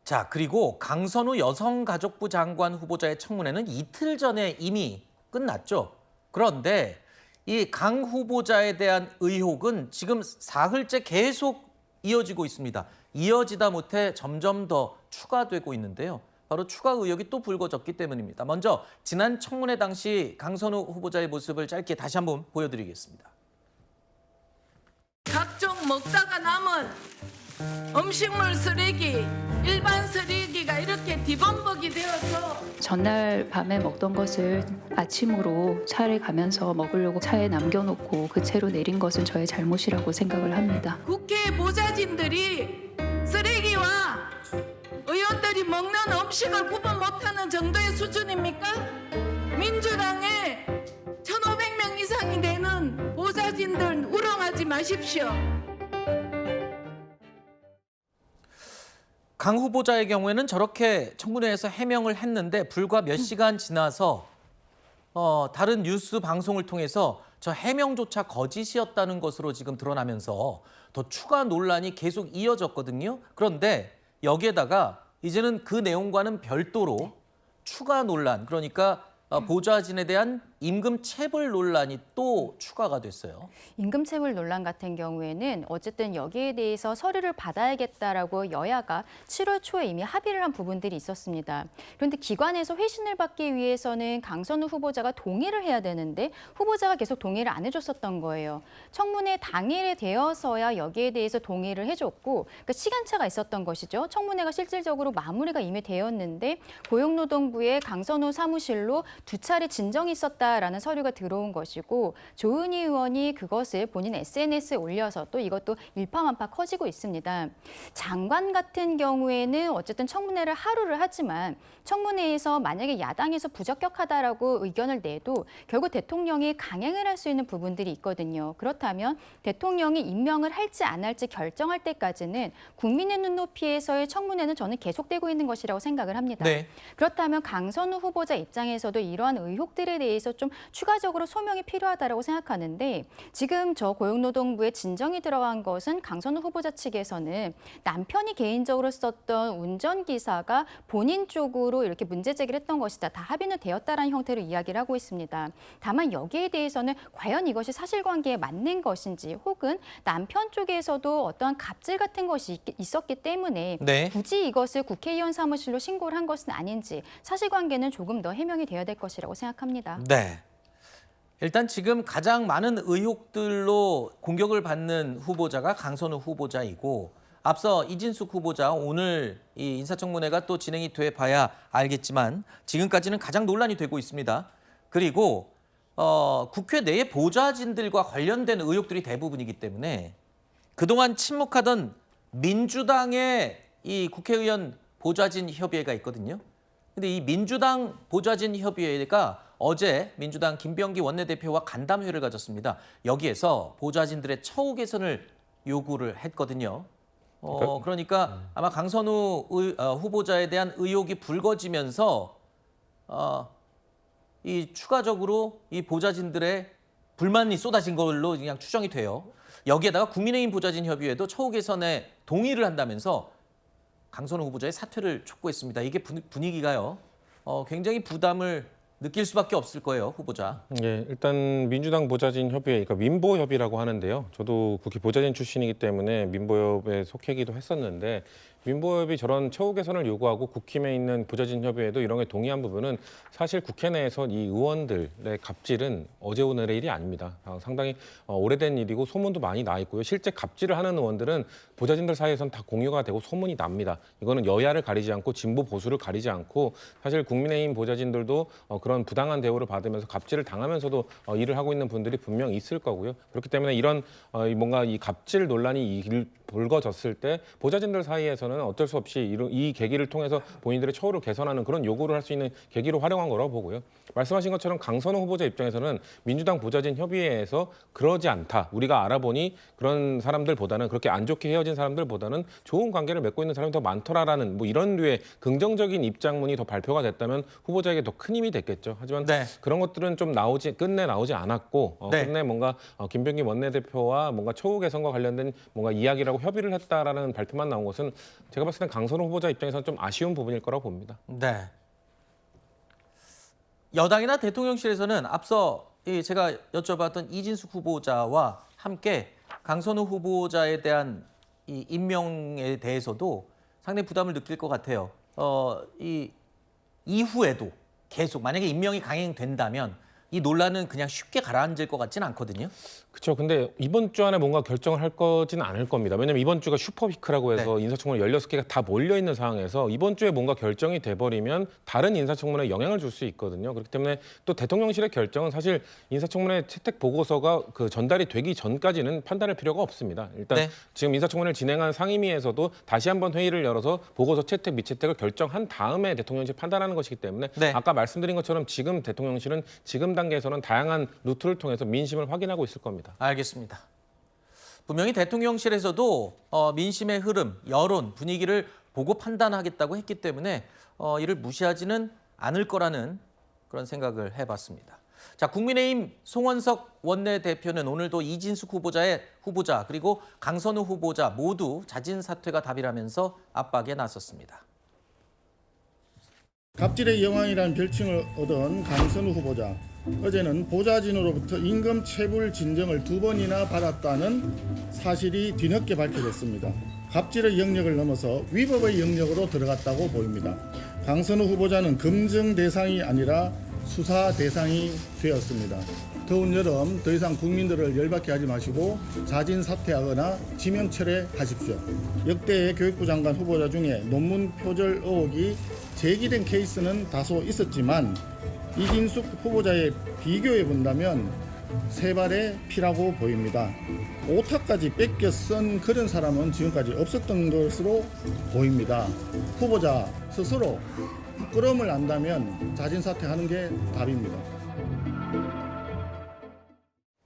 자, 그리고 강선우 여성가족부 장관 후보자의 청문회는 이틀 전에 이미 끝났죠. 그런데 이 강 후보자에 대한 의혹은 지금 사흘째 계속 이어지고 있습니다. 이어지다 못해 점점 더 추가되고 있는데요. 바로 추가 의혹이 또 불거졌기 때문입니다. 먼저 지난 청문회 당시 강선우 후보자의 모습을 짧게 다시 한번 보여드리겠습니다. 각종 먹다가 남은 음식물 쓰레기, 일반 쓰레기가 이렇게 뒤범벅이 되어서 전날 밤에 먹던 것을 아침으로 차를 가면서 먹으려고 차에 남겨놓고 그 채로 내린 것은 저의 잘못이라고 생각을 합니다. 국회 보좌진들이 쓰레기와 의원들이 먹는 음식을 구분 못하는 정도의 수준입니까? 민주당에 1,500명 이상이 되는 보좌진들 우롱하지 마십시오. 강 후보자의 경우에는 저렇게 청문회에서 해명을 했는데 불과 몇 시간 지나서 다른 뉴스 방송을 통해서 저 해명조차 거짓이었다는 것으로 지금 드러나면서 더 추가 논란이 계속 이어졌거든요. 그런데 여기에다가 이제는 그 내용과는 별도로 추가 논란, 그러니까 보좌진에 대한 임금 체불 논란이 또 추가가 됐어요. 임금체불 논란 같은 경우에는 어쨌든 여기에 대해서 서류를 받아야겠다라고 여야가 7월 초에 이미 합의를 한 부분들이 있었습니다. 그런데 기관에서 회신을 받기 위해서는 강선우 후보자가 동의를 해야 되는데 후보자가 계속 동의를 안 해줬었던 거예요. 청문회 당일에 되어서야 여기에 대해서 동의를 해줬고 그러니까 시간차가 있었던 것이죠. 청문회가 실질적으로 마무리가 이미 되었는데 고용노동부의 강선우 사무실로 2차례 진정이 있었다라는 서류가 들어온 것이고 조은희 의원이 그것을 본인 SNS에 올려서 또 이것도 일파만파 커지고 있습니다. 장관 같은 경우에는 어쨌든 청문회를 하루를 하지만 청문회에서 만약에 야당에서 부적격하다라고 의견을 내도 결국 대통령이 강행을 할 수 있는 부분들이 있거든요. 그렇다면 대통령이 임명을 할지 안 할지 결정할 때까지는 국민의 눈높이에서의 청문회는 저는 계속되고 있는 것이라고 생각을 합니다. 네. 그렇다면 강선우 후보자 입장에서도 이러한 의혹들에 대해서 좀 추가적으로 소명이 필요하다고 생각하는데 지금 저 고용노동부에 진정이 들어간 것은 강선우 후보자 측에서는 남편이 개인적으로 썼던 운전기사가 본인 쪽으로 이렇게 문제 제기를 했던 것이다. 다 합의는 되었다라는 형태로 이야기를 하고 있습니다. 다만 여기에 대해서는 과연 이것이 사실관계에 맞는 것인지 혹은 남편 쪽에서도 어떠한 갑질 같은 것이 있었기 때문에 네. 굳이 이것을 국회의원 사무실로 신고를 한 것은 아닌지 사실관계는 조금 더 해명이 되어야 될 것이라고 생각합니다. 네. 일단 지금 가장 많은 의혹들로 공격을 받는 후보자가 강선우 후보자이고 앞서 이진숙 후보자 오늘 이 인사청문회가 또 진행이 돼 봐야 알겠지만 지금까지는 가장 논란이 되고 있습니다. 그리고 국회 내의 보좌진들과 관련된 의혹들이 대부분이기 때문에 그동안 침묵하던 민주당의 이 국회의원 보좌진 협의회가 있거든요. 근데 이 민주당 보좌진 협의회가 어제 민주당 김병기 원내대표와 간담회를 가졌습니다. 여기에서 보좌진들의 처우 개선을 요구를 했거든요. 그러니까 아마 강선우 후보자에 대한 의혹이 불거지면서 이 추가적으로 이 보좌진들의 불만이 쏟아진 걸로 그냥 추정이 돼요. 여기에다가 국민의힘 보좌진 협의회도 처우 개선에 동의를 한다면서 강선우 후보자의 사퇴를 촉구했습니다. 이게 분위기가요. 굉장히 부담을 느낄 수밖에 없을 거예요, 후보자. 예, 일단 민주당 보좌진 협의회, 그러니까 민보협이라고 하는데요. 저도 국회 보좌진 출신이기 때문에 민보협에 속하기도 했었는데 민보협이 저런 처우 개선을 요구하고 국힘에 있는 보좌진 협의회도 이런 게 동의한 부분은 사실 국회 내에서 이 의원들의 갑질은 어제 오늘의 일이 아닙니다. 상당히 오래된 일이고 소문도 많이 나 있고요. 실제 갑질을 하는 의원들은 보좌진들 사이에서는 다 공유가 되고 소문이 납니다. 이거는 여야를 가리지 않고 진보 보수를 가리지 않고 사실 국민의힘 보좌진들도 그런 부당한 대우를 받으면서 갑질을 당하면서도 일을 하고 있는 분들이 분명 있을 거고요. 그렇기 때문에 이런 뭔가 이 갑질 논란이 불거졌을 때 보좌진들 사이에서는 어쩔 수 없이 이 계기를 통해서 본인들의 처우를 개선하는 그런 요구를 할 수 있는 계기로 활용한 거라고 보고요. 말씀하신 것처럼 강선우 후보자 입장에서는 민주당 보좌진 협의회에서 그러지 않다. 우리가 알아보니 그런 사람들보다는 그렇게 안 좋게 헤어진 사람들보다는 좋은 관계를 맺고 있는 사람이 더 많더라라는 뭐 이런 류의 긍정적인 입장문이 더 발표가 됐다면 후보자에게 더 큰 힘이 됐겠죠. 하지만 네. 그런 것들은 좀 끝내 나오지 않았고 네. 끝내 뭔가 김병기 원내대표와 뭔가 처우 개선과 관련된 뭔가 이야기라고 협의를 했다라는 발표만 나온 것은 제가 봤을 땐 강선우 후보자 입장에서는 좀 아쉬운 부분일 거라고 봅니다. 네. 여당이나 대통령실에서는 앞서 제가 여쭤봤던 이진숙 후보자와 함께 강선우 후보자에 대한 이 임명에 대해서도 상당히 부담을 느낄 것 같아요. 이 이후에도 계속 만약에 임명이 강행된다면 이 논란은 그냥 쉽게 가라앉을 것 같지는 않거든요. 그렇죠. 근데 이번 주 안에 뭔가 결정을 할 거지는 않을 겁니다. 왜냐하면 이번 주가 슈퍼위크라고 해서 인사청문회 16개가 다 몰려있는 상황에서 이번 주에 뭔가 결정이 돼버리면 다른 인사청문회에 영향을 줄 수 있거든요. 그렇기 때문에 또 대통령실의 결정은 사실 인사청문회 채택 보고서가 그 전달이 되기 전까지는 판단할 필요가 없습니다. 일단 네. 지금 인사청문회를 진행한 상임위에서도 다시 한번 회의를 열어서 보고서 채택, 미채택을 결정한 다음에 대통령실이 판단하는 것이기 때문에 네. 아까 말씀드린 것처럼 지금 대통령실은 지금 단계에서는 다양한 루트를 통해서 민심을 확인하고 있을 겁니다. 알겠습니다. 분명히 대통령실에서도 민심의 흐름, 여론, 분위기를 보고 판단하겠다고 했기 때문에 이를 무시하지는 않을 거라는 그런 생각을 해봤습니다. 자, 국민의힘 송원석 원내대표는 오늘도 이진숙 후보자 그리고 강선우 후보자 모두 자진 사퇴가 답이라면서 압박에 나섰습니다. 갑질의 여왕이라는 별칭을 얻은 강선우 후보자. 어제는 보좌진으로부터 임금 체불 진정을 2번이나 받았다는 사실이 뒤늦게 밝혀졌습니다. 갑질의 영역을 넘어서 위법의 영역으로 들어갔다고 보입니다. 강선우 후보자는 검증 대상이 아니라 수사 대상이 되었습니다. 더운 여름 더 이상 국민들을 열받게 하지 마시고 자진 사퇴하거나 지명 철회하십시오. 역대 교육부 장관 후보자 중에 논문 표절 의혹이 제기된 케이스는 다소 있었지만 이진숙 후보자의 비교해 본다면 세 발의 피라고 보입니다. 오타까지 뺏겨 쓴 그런 사람은 지금까지 없었던 것으로 보입니다. 후보자 스스로 부끄러움을 안다면 자진 사퇴하는 게 답입니다.